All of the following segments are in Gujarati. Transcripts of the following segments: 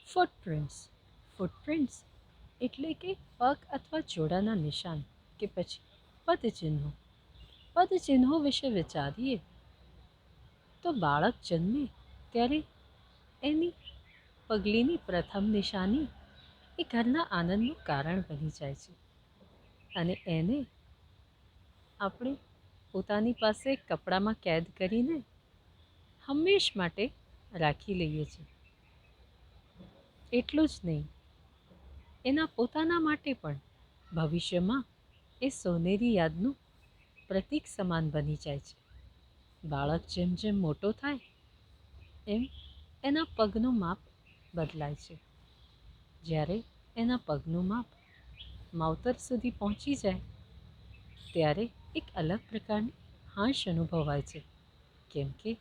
ફૂટપ્રિન્ટ્સ. ફૂટપ્રિન્ટ્સ એટલે કે પગ અથવા જોડાના નિશાન કે પછી પદચિહ્નો. પદચિહ્નો વિશે વિચારીએ તો બાળક જન્મે ત્યારે એની પગલીની પ્રથમ નિશાની એ ઘરના આનંદનું કારણ બની જાય છે અને એને આપણે પોતાની પાસે કપડામાં કેદ કરીને હંમેશ માટે રાખી લઈએ છીએ. એટલું જ નહીં, એના પોતાના માટે પણ ભવિષ્યમાં એ સોનેરી યાદનું પ્રતીક સમાન બની જાય છે. બાળક જેમ જેમ મોટો થાય એમ એના પગનું માપ બદલાય છે. જ્યારે એના પગનું માપ માવતર સુધી પહોંચી જાય ત્યારે એક અલગ પ્રકારની હાશ અનુભવાય છે, કેમ કે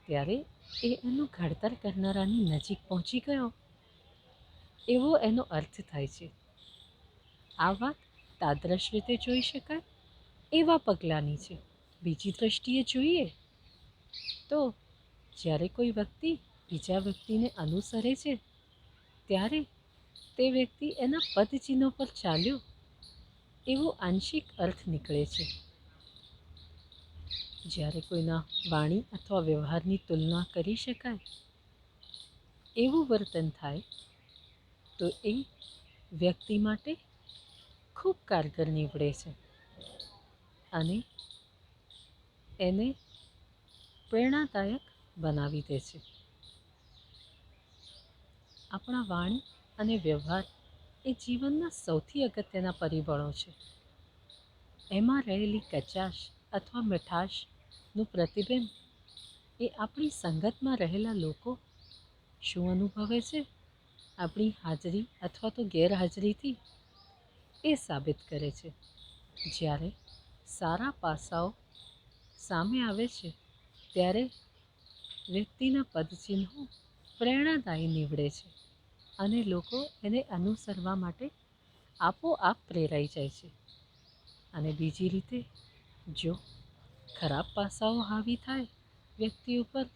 ત્યારે એ એનું ઘડતર કરનારાની નજીક પહોંચી ગયો એવો એનો અર્થ થાય છે. આ વાત તાદ્રશ રીતે જોઈ શકાય એવા પગલાંની છે. બીજી દ્રષ્ટિએ જોઈએ તો જ્યારે કોઈ વ્યક્તિ બીજા વ્યક્તિને અનુસરે છે ત્યારે તે વ્યક્તિ એના પદચિહ્નો પર ચાલ્યો એવો આંશિક અર્થ નીકળે છે. જ્યારે કોઈના વાણી અથવા વ્યવહારની તુલના કરી શકાય એવું વર્તન થાય તો એ વ્યક્તિ માટે ખૂબ કારગર નીવડે છે અને એને પ્રેરણાદાયક બનાવી દે છે. આપણા વાણી અને વ્યવહાર એ જીવનના સૌથી અગત્યના પરિબળો છે. એમાં રહેલી કચાશ અથવા મીઠાશનું પ્રતિબિંબ એ આપણી સંગતમાં રહેલા લોકો શું અનુભવે છે આપણી હાજરી અથવા તો ગેરહાજરીથી એ સાબિત કરે છે. જ્યારે સારા પાસાઓ સામે આવે છે ત્યારે વ્યક્તિના પદચિહ્નો પ્રેરણાદાયી નીવડે છે અને લોકો એને અનુસરવા માટે આપોઆપ પ્રેરાઈ જાય છે. અને બીજી રીતે જો ખરાબ પાસાઓ હાવી થાય વ્યક્તિ ઉપર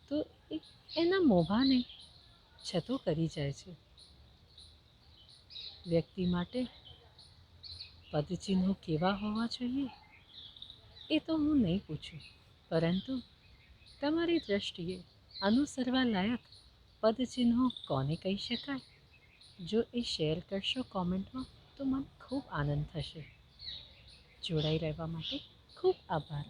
તો એ એના મોભાને છતો કરી જાય છે. વ્યક્તિ માટે પદચિહ્નો કેવા હોવા જોઈએ એ તો હું નહીં પૂછું, પરંતુ તમારી દ્રષ્ટિએ અનુસરવા લાયક પદચિહ્નો કોને કહી શકાય? જો એ શેર કરશો કોમેન્ટમાં તો મને ખૂબ આનંદ થશે. જોડાઈ રહેવા માટે ખૂબ આભાર.